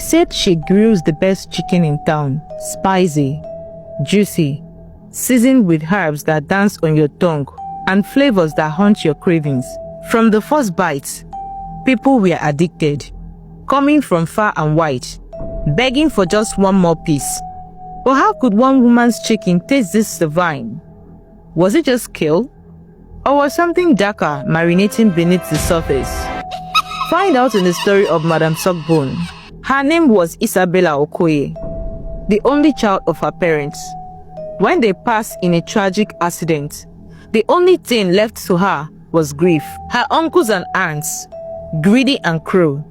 said she grills the best chicken in town, spicy, juicy, seasoned with herbs that dance on your tongue and flavors that haunt your cravings. From the first bite, people were addicted, coming from far and wide, begging for just one more piece. But how could one woman's chicken taste this divine? Was it just skill? Or was something darker marinating beneath the surface? Find out in the story of Madam Suckbone. Her name was Isabella Okoye, the only child of her parents. When they passed in a tragic accident, the only thing left to her was grief. Her uncles and aunts, greedy and cruel,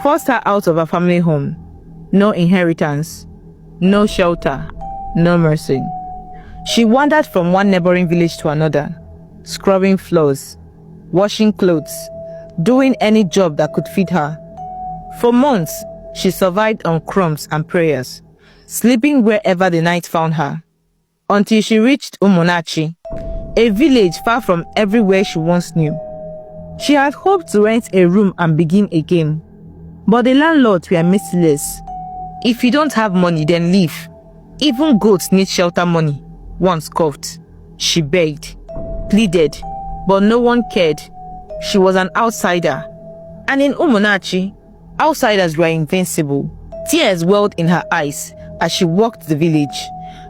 forced her out of her family home. No inheritance, no shelter, no mercy. She wandered from one neighboring village to another, scrubbing floors, washing clothes, doing any job that could feed her. For months, she survived on crumbs and prayers, sleeping wherever the night found her, until she reached Umunachi, a village far from everywhere she once knew. She had hoped to rent a room and begin again, but the landlords were merciless. If you don't have money, then leave. Even goats need shelter money, once scoffed. She begged, pleaded, but no one cared. She was an outsider. And in Umunachi, outsiders were invincible. Tears welled in her eyes as she walked the village,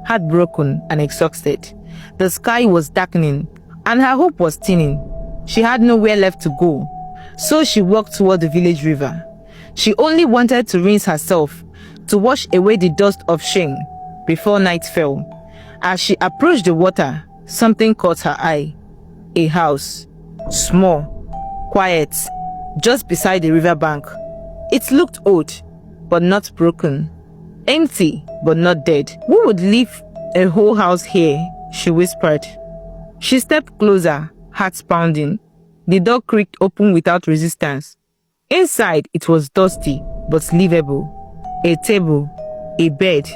heartbroken and exhausted. The sky was darkening, and her hope was thinning. She had nowhere left to go, so she walked toward the village river. She only wanted to rinse herself, to wash away the dust of shame before night fell. As she approached the water, something caught her eye. A house, small, quiet, just beside the riverbank. It looked old, but not broken. Empty, but not dead. Who would leave a whole house here? She whispered. She stepped closer, heart pounding. The door creaked open without resistance. Inside, it was dusty, but livable. A table, a bed,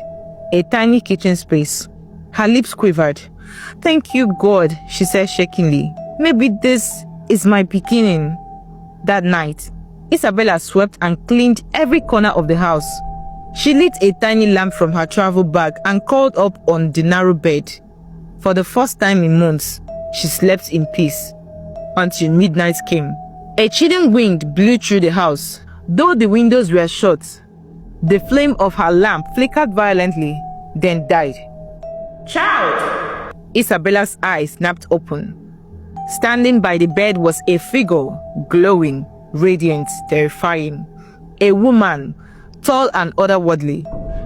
a tiny kitchen space. Her lips quivered. Thank you, God, she said shakingly. Maybe this is my beginning. That night, Isabella swept and cleaned every corner of the house. She lit a tiny lamp from her travel bag and curled up on the narrow bed. For the first time in months, she slept in peace until midnight came. A chilling wind blew through the house. Though the windows were shut, the flame of her lamp flickered violently, then died. Child! Isabella's eyes snapped open. Standing by the bed was a figure, glowing, radiant, terrifying. A woman, tall and otherworldly,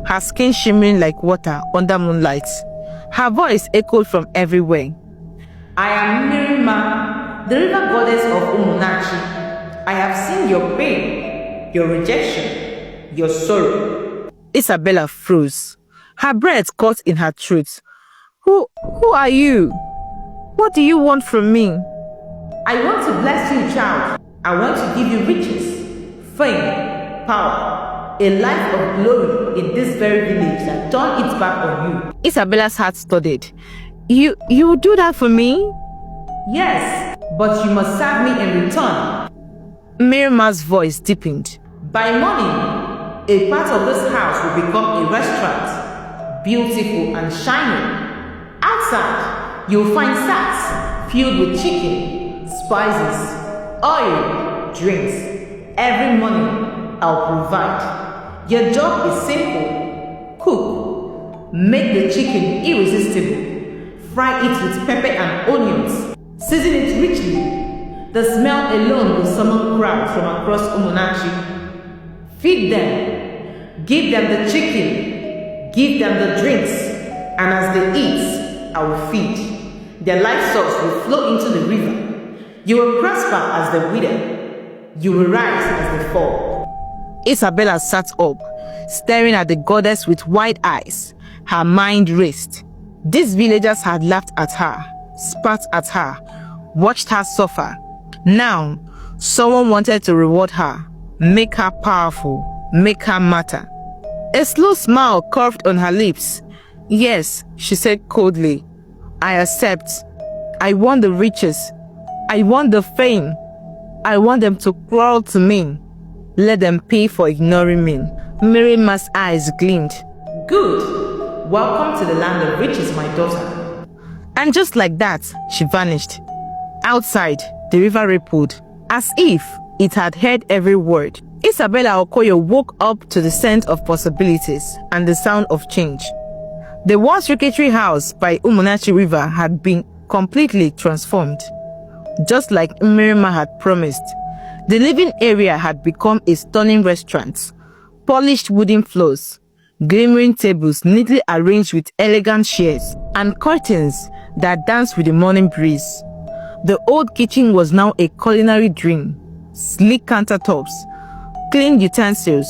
her skin shimmering like water under moonlight. Her voice echoed from everywhere. I am Mirima, the river goddess of Umunachi. I have seen your pain, your rejection, your sorrow. Isabella froze. Her breath caught in her throat. Who are you? What do you want from me? I want to bless you, child. I want to give you riches, fame, power, a life of glory in this very village that turned its back on you. Isabella's heart studied. You will do that for me? Yes, but you must serve me in return. Mirima's voice deepened. By morning, a part of this house will become a restaurant, beautiful and shining. Outside, you'll find sacks filled with chicken, spices, oil, drinks. Every morning, I'll provide. Your job is simple. Cook. Make the chicken irresistible. Fry it with pepper and onions. Season it richly. The smell alone will summon crowds from across Umunachi. Feed them. Give them the chicken. Give them the drinks. And as they eat, I will feed. Their livestock will flow into the river. You will prosper as they wither. You will rise as they fall. Isabella sat up, staring at the goddess with wide eyes. Her mind raced. These villagers had laughed at her, spat at her, watched her suffer. Now, someone wanted to reward her, make her powerful, make her matter. A slow smile curved on her lips. Yes, she said coldly. I accept. I want the riches. I want the fame. I want them to crawl to me. Let them pay for ignoring me. Mirima's eyes gleamed. Good. Welcome to the land of riches, my daughter. And just like that, she vanished. Outside, the river rippled, as if it had heard every word. Isabella Okoye woke up to the scent of possibilities and the sound of change. The once secretary house by Umunachi River had been completely transformed. Just like Mmirima had promised, the living area had become a stunning restaurant. Polished wooden floors, glimmering tables neatly arranged with elegant chairs, and curtains that danced with the morning breeze. The old kitchen was now a culinary dream. Sleek countertops, clean utensils,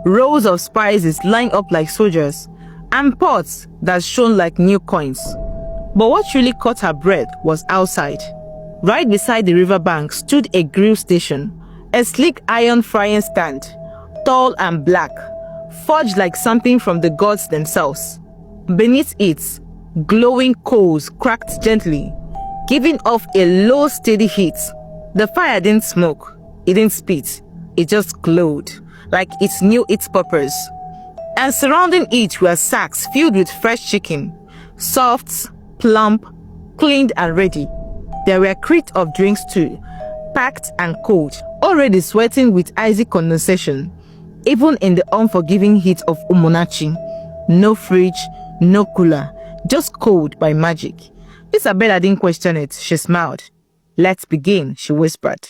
rows of spices lined up like soldiers, and pots that shone like new coins. But what really caught her breath was outside. Right beside the riverbank stood a grill station, a sleek iron frying stand, tall and black, forged like something from the gods themselves. Beneath it, glowing coals cracked gently, giving off a low, steady heat. The fire didn't smoke, it didn't spit, it just glowed, like it knew its purpose. And surrounding it were sacks filled with fresh chicken, soft, plump, cleaned and ready. There were crates of drinks too, packed and cold, already sweating with icy condensation, even in the unforgiving heat of Umunachi. No fridge, no cooler, just cold by magic. Isabella didn't question it, she smiled. Let's begin, she whispered.